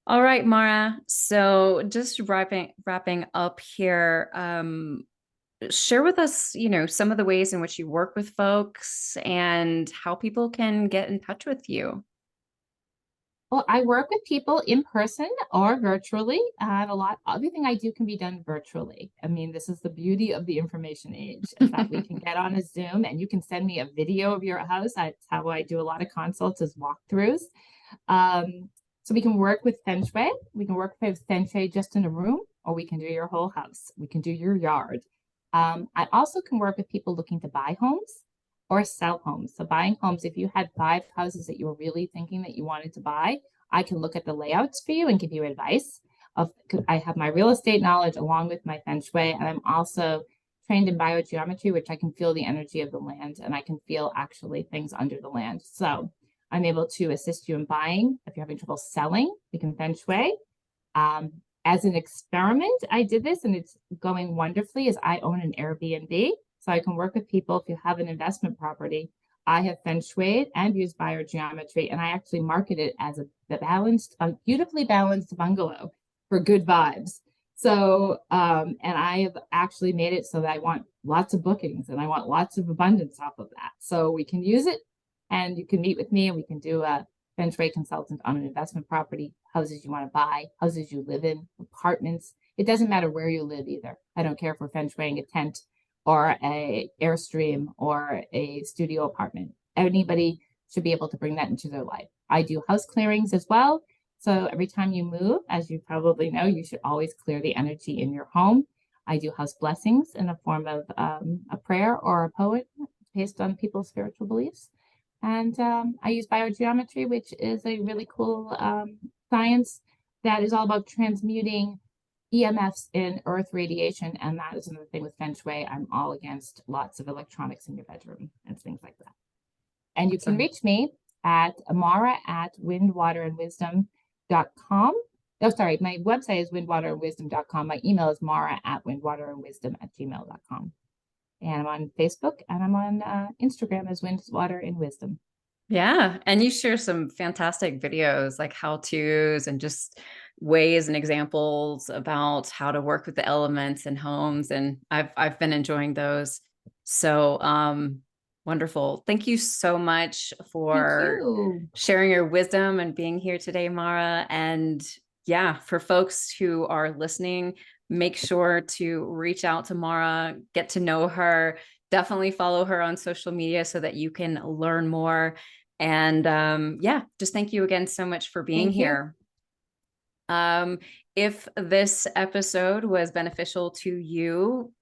All right, Maura. So just wrapping up here, share with us, some of the ways in which you work with folks and how people can get in touch with you. Well, I work with people in person or virtually, and everything I do can be done virtually. I mean, this is the beauty of the information age, is that we can get on a Zoom and you can send me a video of your house. That's how I do a lot of consults, is walkthroughs. So we can work with Feng Shui. We can work with Feng Shui just in a room, or we can do your whole house. We can do your yard. I also can work with people looking to buy homes or sell homes. So buying homes, if you had 5 houses that you were really thinking that you wanted to buy, I can look at the layouts for you and give you advice. I have my real estate knowledge along with my Feng Shui, and I'm also trained in BioGeometry, which I can feel the energy of the land, and I can feel actually things under the land. So I'm able to assist you in buying. If you're having trouble selling, we can Feng Shui. As an experiment, I did this and it's going wonderfully, as I own an Airbnb. So I can work with people. If you have an investment property, I have Feng Shui and use BioGeometry, and I actually market it as a beautifully balanced bungalow for good vibes. So, and I have actually made it so that I want lots of bookings and I want lots of abundance off of that. So we can use it, and you can meet with me and we can do a Feng Shui consultant on an investment property, houses you want to buy, houses you live in, apartments. It doesn't matter where you live either. I don't care if we're Feng Shuiing a tent or a Airstream or a studio apartment. Anybody should be able to bring that into their life. I do house clearings as well. So every time you move, as you probably know, you should always clear the energy in your home. I do house blessings in the form of a prayer or a poem based on people's spiritual beliefs. And I use BioGeometry, which is a really cool science that is all about transmuting EMFs in earth radiation. And that is another thing with Feng Shui. I'm all against lots of electronics in your bedroom and things like that. And you can reach me at Maura at windwaterandwisdom.com. Oh, sorry, my website is windwaterandwisdom.com. My email is Maura at windwaterandwisdom@gmail.com. And I'm on Facebook and I'm on Instagram as Wind, Water, and Wisdom. Yeah. And you share some fantastic videos, like how-tos and just ways and examples about how to work with the elements in homes. And I've been enjoying those. So wonderful. Thank you so much for sharing your wisdom and being here today, Maura. And yeah, for folks who are listening, make sure to reach out to Maura, get to know her, definitely follow her on social media so that you can learn more. And yeah, just thank you again so much for being here. If this episode was beneficial to you,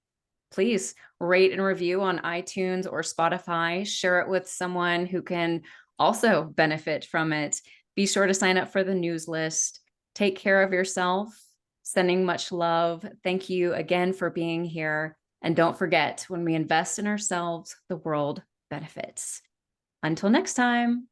please rate and review on iTunes or Spotify. Share it with someone who can also benefit from it. Be sure to sign up for the news list. Take care of yourself. Sending much love. Thank you again for being here. And don't forget, when we invest in ourselves, the world benefits. Until next time.